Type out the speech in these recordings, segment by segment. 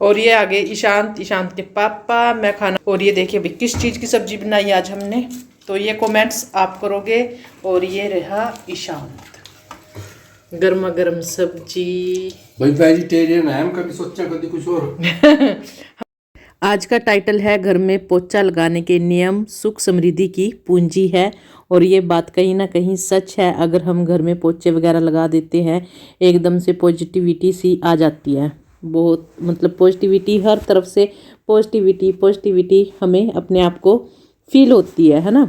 और ये आगे ईशांत, ईशांत के पापा, मैं खाना। और ये देखिए भाई किस चीज़ की सब्जी बनाई आज हमने, तो ये कमेंट्स आप करोगे। और ये रहा ईशांत, गर्मा गर्म सब्जी। भाई वेजिटेरियन है हम, कभी सोचा कभी कुछ और। आज का टाइटल है घर में पोछा लगाने के नियम सुख समृद्धि की पूंजी है। और ये बात कहीं ना कहीं सच है। अगर हम घर में पोछे वगैरह लगा देते हैं एकदम से पॉजिटिविटी सी आ जाती है। बहुत मतलब पॉजिटिविटी, हर तरफ से पॉजिटिविटी पॉजिटिविटी हमें अपने आप को फील होती है ना।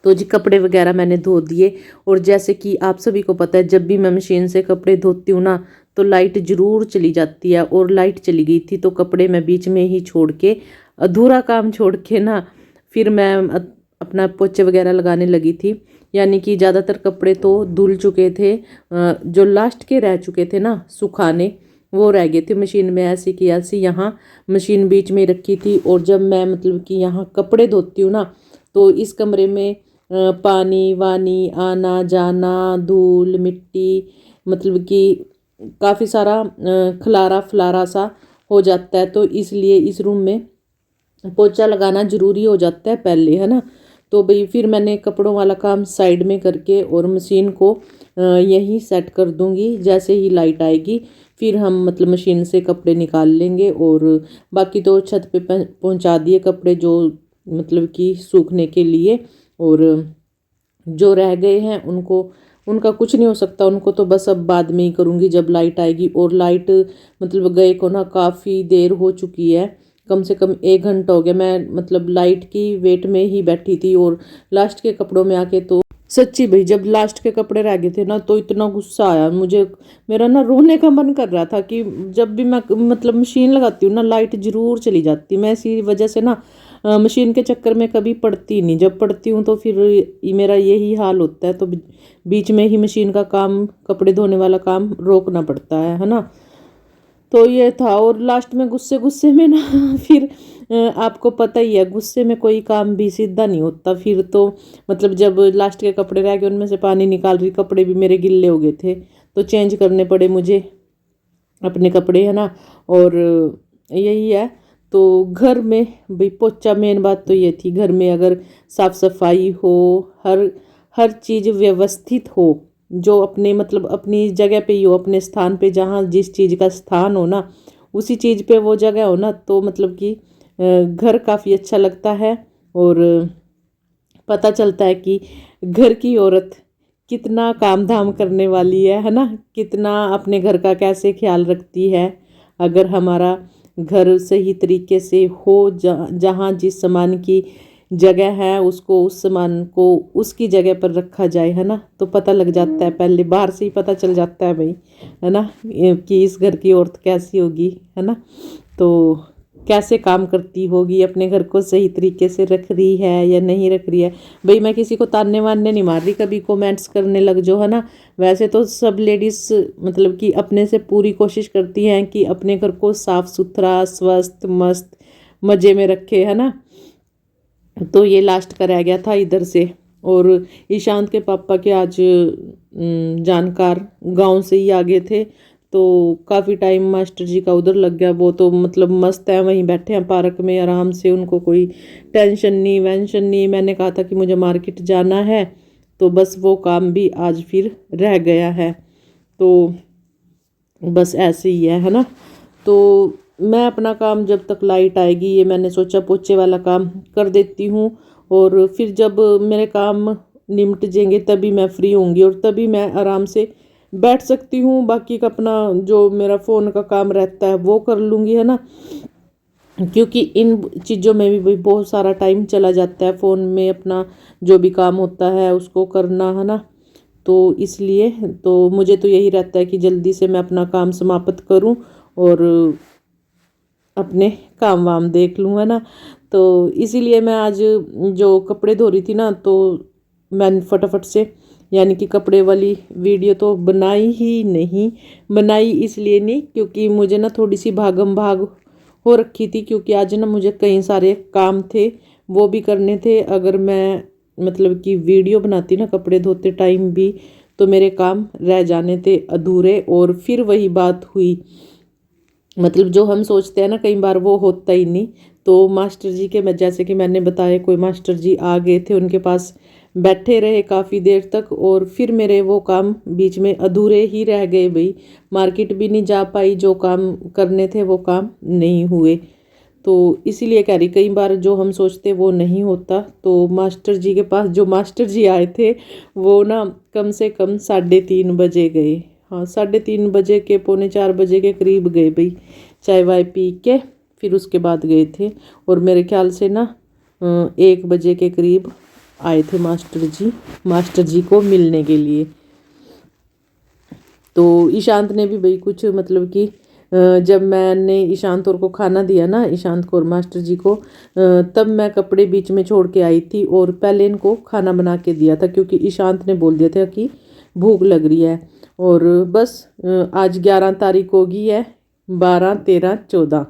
तो जी कपड़े वगैरह मैंने धो दिए। और जैसे कि आप सभी को पता है, जब भी मैं मशीन से कपड़े धोती हूँ ना तो लाइट ज़रूर चली जाती है। और लाइट चली गई थी तो कपड़े मैं बीच में ही छोड़ के, अधूरा काम छोड़ के ना, फिर मैं अपना पोछे वगैरह लगाने लगी थी। यानी कि ज़्यादातर कपड़े तो धुल चुके थे, जो लास्ट के रह चुके थे ना सुखाने, वो रह गए थे मशीन में। ऐसी की ऐसी यहाँ मशीन बीच में रखी थी। और जब मैं मतलब कि यहाँ कपड़े धोती हूँ ना तो इस कमरे में पानी वानी आना जाना, धूल मिट्टी, मतलब कि काफ़ी सारा खलारा फलारा सा हो जाता है। तो इसलिए इस रूम में पोछा लगाना ज़रूरी हो जाता है पहले, है ना। तो भाई फिर मैंने कपड़ों वाला काम साइड में करके और मशीन को यहीं सेट कर दूंगी। जैसे ही लाइट आएगी फिर हम मतलब मशीन से कपड़े निकाल लेंगे। और बाकी तो छत पे पहुंचा दिए कपड़े, जो मतलब कि सूखने के लिए। और जो रह गए हैं उनको, उनका कुछ नहीं हो सकता, उनको तो बस अब बाद में ही करूँगी जब लाइट आएगी। और लाइट मतलब गए को ना काफ़ी देर हो चुकी है, कम से कम 1 घंटा हो गया। मैं मतलब लाइट की वेट में ही बैठी थी। और लास्ट के कपड़ों में आके तो सच्ची भाई जब लास्ट के कपड़े रह गए थे ना तो इतना गुस्सा आया मुझे, मेरा ना रोने का मन कर रहा था कि जब भी मैं मतलब मशीन लगाती हूँ ना लाइट ज़रूर चली जाती। मैं इसी वजह से ना मशीन के चक्कर में कभी पड़ती नहीं। जब पड़ती हूँ तो फिर मेरा यही हाल होता है। तो बीच में ही मशीन का काम, कपड़े धोने वाला काम रोकना पड़ता है ना। तो ये था। और लास्ट में गुस्से गुस्से में ना फिर आपको पता ही है गुस्से में कोई काम भी सीधा नहीं होता। फिर तो मतलब जब लास्ट के कपड़े रह गए उनमें से पानी निकाल रही, कपड़े भी मेरे गिल्ले हो गए थे तो चेंज करने पड़े मुझे अपने कपड़े, है ना। और यही है। तो घर में भाई पोछा, मेन बात तो ये थी घर में अगर साफ़ सफाई हो, हर हर चीज़ व्यवस्थित हो, जो अपने मतलब अपनी जगह पे ही हो, अपने स्थान पे, जहाँ जिस चीज़ का स्थान हो ना उसी चीज़ पे वो जगह हो ना, तो मतलब कि घर काफ़ी अच्छा लगता है। और पता चलता है कि घर की औरत कितना काम धाम करने वाली है ना। कितना अपने घर का कैसे ख्याल रखती है। अगर हमारा घर सही तरीके से हो, जहाँ जिस सामान की जगह है उसको, उस सामान को उसकी जगह पर रखा जाए, है ना, तो पता लग जाता है। पहले बाहर से ही पता चल जाता है भाई, है ना, कि इस घर की औरत कैसी होगी, है ना। तो कैसे काम करती होगी, अपने घर को सही तरीके से रख रही है या नहीं रख रही है। भाई मैं किसी को ताने वाने नहीं मार रही, कभी कमेंट्स करने लग जो, है ना। वैसे तो सब लेडीज़ मतलब कि अपने से पूरी कोशिश करती हैं कि अपने घर को साफ़ सुथरा, स्वस्थ, मस्त, मज़े में रखे, है ना। तो ये लास्ट का रह गया था इधर से। और ईशांत के पापा के आज जानकार गांव से ही आ गए थे तो काफ़ी टाइम मास्टर जी का उधर लग गया। वो तो मतलब मस्त है, वहीं बैठे हैं पार्क में आराम से, उनको कोई टेंशन नहीं वेंशन नहीं। मैंने कहा था कि मुझे मार्केट जाना है तो बस वो काम भी आज फिर रह गया है। तो बस ऐसे ही है ना। तो मैं अपना काम जब तक लाइट आएगी, ये मैंने सोचा पोछे वाला काम कर देती हूँ। और फिर जब मेरे काम निमट जाएंगे तभी मैं फ्री होंगी और तभी मैं आराम से बैठ सकती हूँ। बाकी का अपना जो मेरा फ़ोन का काम रहता है वो कर लूँगी, है ना। क्योंकि इन चीज़ों में भी बहुत सारा टाइम चला जाता है, फ़ोन में अपना जो भी काम होता है उसको करना, है ना। तो इसलिए तो मुझे तो यही रहता है कि जल्दी से मैं अपना काम समाप्त करूं और अपने काम वाम देख लूँ, है ना। तो इसीलिए मैं आज जो कपड़े धो रही थी ना तो मैंने फटाफट से, यानी कि कपड़े वाली वीडियो तो बनाई ही नहीं। बनाई इसलिए नहीं क्योंकि मुझे ना थोड़ी सी भागम भाग हो रखी थी, क्योंकि आज ना मुझे कई सारे काम थे वो भी करने थे। अगर मैं मतलब कि वीडियो बनाती ना कपड़े धोते टाइम भी तो मेरे काम रह जाने थे अधूरे। और फिर वही बात हुई मतलब जो हम सोचते हैं ना कई बार वो होता ही नहीं। तो मास्टर जी के, मैं जैसे कि मैंने बताया, कोई मास्टर जी आ गए थे, उनके पास बैठे रहे काफ़ी देर तक और फिर मेरे वो काम बीच में अधूरे ही रह गए भाई। मार्केट भी नहीं जा पाई, जो काम करने थे वो काम नहीं हुए। तो इसीलिए कह रही, कई बार जो हम सोचते वो नहीं होता। तो मास्टर जी के पास जो मास्टर जी आए थे वो ना कम से कम 3:30 बजे गए। हाँ, 3:30 बजे के, 3:45 बजे के करीब गए भाई। चाय वाय पी के फिर उसके बाद गए थे। और मेरे ख्याल से ना 1 बजे के करीब आए थे मास्टर जी को मिलने के लिए। तो ईशांत ने भी भाई कुछ मतलब कि जब मैंने ईशांत और को खाना दिया ना, ईशांत को और मास्टर जी को, तब मैं कपड़े बीच में छोड़ के आई थी और पहले इनको खाना बना के दिया था, क्योंकि ईशांत ने बोल दिया था कि भूख लग रही है। और बस आज 11 तारीख होगी है, 12, 13, 14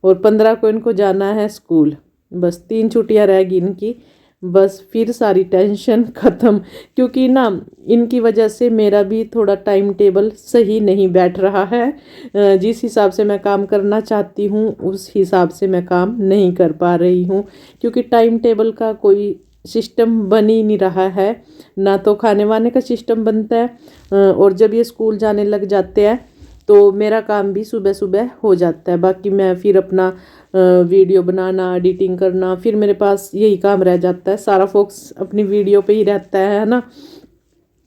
और 15 को इनको जाना है स्कूल। बस 3 छुट्टियां रहेगी इनकी, बस फिर सारी टेंशन ख़त्म। क्योंकि ना इनकी वजह से मेरा भी थोड़ा टाइम टेबल सही नहीं बैठ रहा है। जिस हिसाब से मैं काम करना चाहती हूँ उस हिसाब से मैं काम नहीं कर पा रही हूँ, क्योंकि टाइम टेबल का कोई सिस्टम बन ही नहीं रहा है। ना तो खाने वाने का सिस्टम बनता है, और जब ये स्कूल जाने लग जाते हैं तो मेरा काम भी सुबह सुबह हो जाता है। बाकी मैं फिर अपना वीडियो बनाना, एडिटिंग करना, फिर मेरे पास यही काम रह जाता है। सारा फोकस अपनी वीडियो पे ही रहता है ना।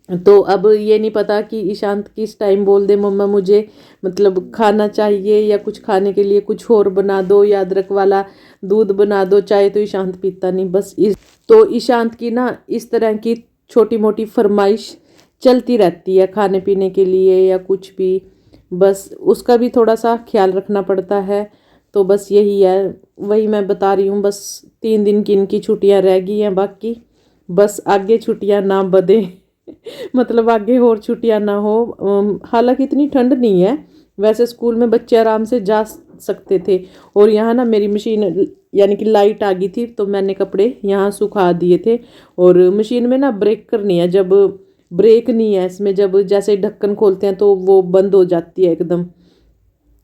तो अब ये नहीं पता कि ईशांत किस टाइम बोल दे मम्मा मुझे मतलब खाना चाहिए, या कुछ खाने के लिए कुछ और बना दो, या अदरक वाला दूध बना दो। चाय तो ईशांत पीता नहीं। बस तो ईशांत की ना इस तरह की छोटी मोटी फरमाइश चलती रहती है खाने पीने के लिए या कुछ भी। बस उसका भी थोड़ा सा ख्याल रखना पड़ता है। तो बस यही है, वही मैं बता रही हूँ। बस 3 दिन की इनकी छुट्टियाँ रह गई हैं, बाकी बस आगे छुट्टियाँ ना बढ़े मतलब आगे और छुट्टियाँ ना हो। हालांकि इतनी ठंड नहीं है, वैसे स्कूल में बच्चे आराम से जा सकते थे। और यहाँ ना मेरी मशीन यानी कि लाइट आ गई थी, तो मैंने कपड़े यहाँ सुखा दिए थे। और मशीन में ना ब्रेकर नहीं है, जब ब्रेक नहीं है इसमें, जब जैसे ढक्कन खोलते हैं तो वो बंद हो जाती है एकदम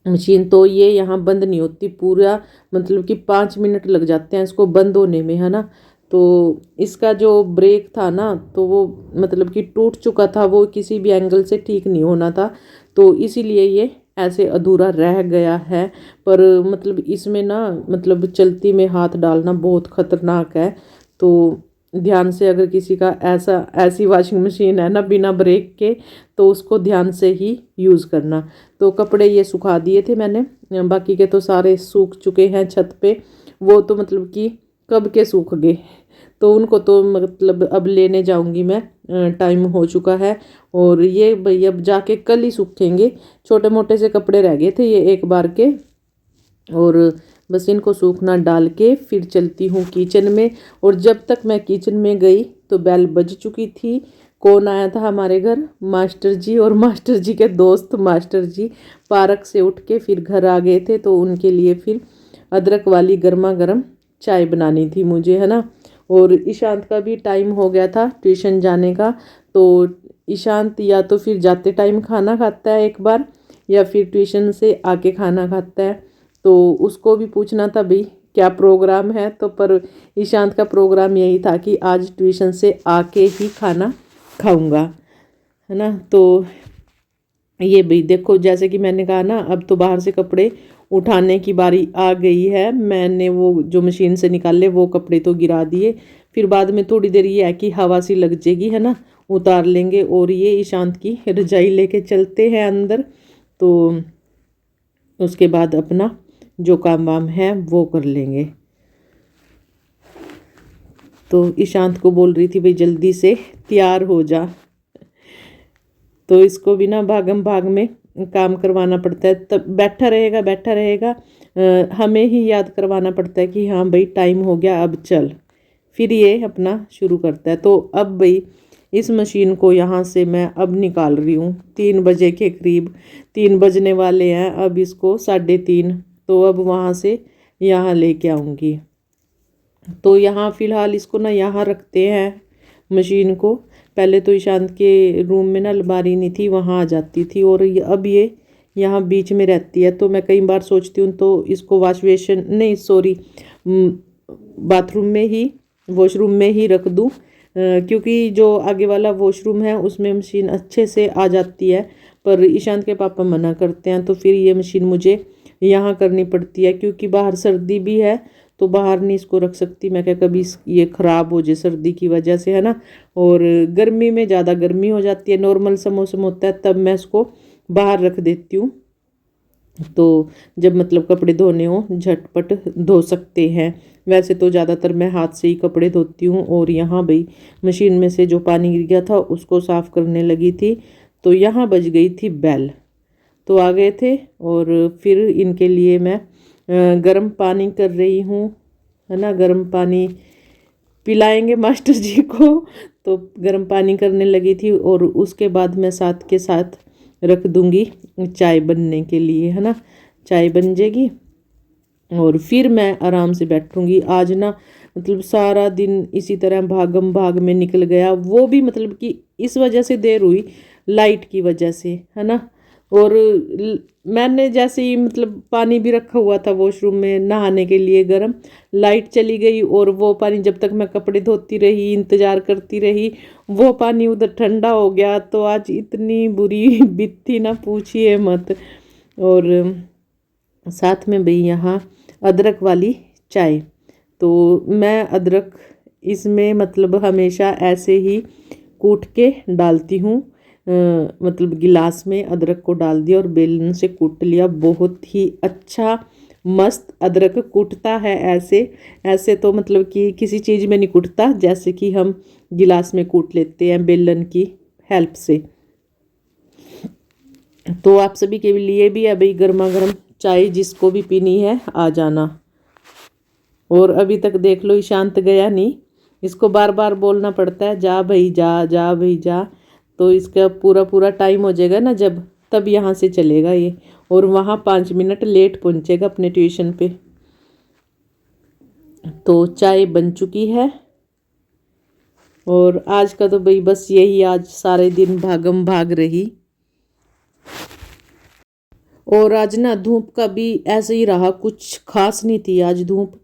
मशीन। तो ये यहाँ बंद नहीं होती पूरा, मतलब कि 5 मिनट लग जाते हैं इसको बंद होने में, है ना। तो इसका जो ब्रेक था ना, तो वो मतलब कि टूट चुका था, वो किसी भी एंगल से ठीक नहीं होना था। तो इसीलिए ये ऐसे अधूरा रह गया है। पर मतलब इसमें ना मतलब चलती में हाथ डालना बहुत ख़तरनाक है। तो ध्यान से, अगर किसी का ऐसी वॉशिंग मशीन है ना बिना ब्रेक के, तो उसको ध्यान से ही यूज़ करना। तो कपड़े ये सुखा दिए थे मैंने, बाकी के तो सारे सूख चुके हैं छत पे। वो तो मतलब कि कब के सूख गए। तो उनको तो मतलब अब लेने जाऊंगी मैं, टाइम हो चुका है। और ये भाई अब जाके कल ही सूखेंगे। छोटे मोटे से कपड़े रह गए थे ये एक बार के, और बस इनको सूखना डाल के फिर चलती हूँ किचन में। और जब तक मैं किचन में गई तो बेल बज चुकी थी। कौन आया था हमारे घर? मास्टर जी, और मास्टर जी के दोस्त मास्टर जी पार्क से उठ के फिर घर आ गए थे। तो उनके लिए फिर अदरक वाली गर्मा गर्म चाय बनानी थी मुझे, है ना। और ईशांत का भी टाइम हो गया था ट्यूशन जाने का। तो ईशांत या तो फिर जाते टाइम खाना खाता है एक बार, या फिर ट्यूशन से आके खाना खाता है। तो उसको भी पूछना था भाई क्या प्रोग्राम है, तो पर ईशांत का प्रोग्राम यही था कि आज ट्यूशन से आके ही खाना खाऊंगा, है ना। तो ये भाई देखो, जैसे कि मैंने कहा ना, अब तो बाहर से कपड़े उठाने की बारी आ गई है। मैंने वो जो मशीन से निकाले वो कपड़े तो गिरा दिए, फिर बाद में थोड़ी देर ये है कि हवा सी लग जाएगी, है ना, उतार लेंगे। और ये ईशांत की रजाई लेके चलते हैं अंदर। तो उसके बाद अपना जो काम वाम है वो कर लेंगे। तो ईशांत को बोल रही थी भाई जल्दी से तैयार हो जा। तो इसको भी ना भागम भाग में काम करवाना पड़ता है, तब बैठा रहेगा। हमें ही याद करवाना पड़ता है कि हाँ भाई टाइम हो गया अब चल, फिर ये अपना शुरू करता है। तो अब भाई इस मशीन को यहाँ से मैं अब निकाल रही हूँ 3 बजे के करीब, 3 बजने वाले हैं अब, इसको 3:30। तो अब वहाँ से यहाँ लेके आऊँगी। तो यहाँ फ़िलहाल इसको ना यहाँ रखते हैं मशीन को। पहले तो ईशांत के रूम में ना अलमारी नहीं थी, वहाँ आ जाती थी, और अब ये यहाँ बीच में रहती है, तो मैं कई बार सोचती हूँ तो इसको वॉश बेसिन नहीं सॉरी बाथरूम में ही वॉशरूम में ही रख दूँ, क्योंकि जो आगे वाला वॉशरूम है उसमें मशीन अच्छे से आ जाती है, पर ईशांत के पापा मना करते हैं, तो फिर ये मशीन मुझे यहाँ करनी पड़ती है, क्योंकि बाहर सर्दी भी है तो बाहर नहीं इसको रख सकती। मैं क्या कभी ये ख़राब हो जाए सर्दी की वजह से, है ना। और गर्मी में ज़्यादा गर्मी हो जाती है, नॉर्मल सा मौसम होता है तब मैं इसको बाहर रख देती हूँ, तो जब मतलब कपड़े धोने हो झटपट धो सकते हैं। वैसे तो ज़्यादातर मैं हाथ से ही कपड़े धोती हूँ। और यहाँ भाई मशीन में से जो पानी गिर गया था उसको साफ़ करने लगी थी, तो यहाँ बज गई थी बेल, तो आ गए थे। और फिर इनके लिए मैं गर्म पानी कर रही हूँ, है ना। गर्म पानी पिलाएंगे मास्टर जी को, तो गर्म पानी करने लगी थी। और उसके बाद मैं साथ के साथ रख दूंगी चाय बनने के लिए, है ना। चाय बन जाएगी और फिर मैं आराम से बैठूंगी। आज ना मतलब सारा दिन इसी तरह भागम भाग में निकल गया, वो भी मतलब कि इस वजह से देर हुई लाइट की वजह से, है ना। और मैंने जैसे ही मतलब पानी भी रखा हुआ था वॉशरूम में नहाने के लिए गर्म, लाइट चली गई और वो पानी जब तक मैं कपड़े धोती रही इंतज़ार करती रही वो पानी उधर ठंडा हो गया। तो आज इतनी बुरी बीती ना पूछिए मत। और साथ में भाई यहाँ अदरक वाली चाय, तो मैं अदरक इसमें मतलब हमेशा ऐसे ही कूट के डालती हूँ, मतलब गिलास में अदरक को डाल दिया और बेलन से कूट लिया। बहुत ही अच्छा मस्त अदरक कूटता है ऐसे। ऐसे तो मतलब कि किसी चीज़ में नहीं कूटता जैसे कि हम गिलास में कूट लेते हैं बेलन की हेल्प से। तो आप सभी के लिए भी है भाई गर्मा गर्म चाय, जिसको भी पीनी है आ जाना। और अभी तक देख लो ईशांत गया नहीं, इसको बार बार बोलना पड़ता है जा भाई जा, जा भाई जा। तो इसका पूरा पूरा टाइम हो जाएगा ना जब, तब यहाँ से चलेगा ये, और वहाँ 5 मिनट लेट पहुँचेगा अपने ट्यूशन पे। तो चाय बन चुकी है और आज का तो भाई बस यही, आज सारे दिन भागम भाग रही। और आज ना धूप का भी ऐसे ही रहा, कुछ खास नहीं थी आज धूप,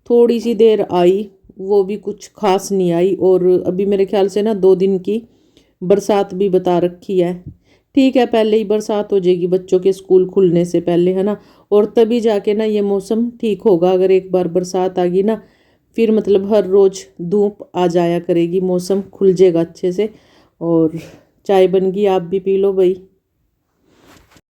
थोड़ी सी देर आई वो भी कुछ खास नहीं आई। और अभी मेरे ख्याल से ना 2 दिन की बरसात भी बता रखी है। ठीक है पहले ही बरसात हो जाएगी बच्चों के स्कूल खुलने से पहले, है ना। और तभी जाके ना ये मौसम ठीक होगा। अगर एक बार बरसात आ गई ना फिर मतलब हर रोज़ धूप आ जाया करेगी, मौसम खुल जाएगा अच्छे से। और चाय बन गई, आप भी पी लो भाई।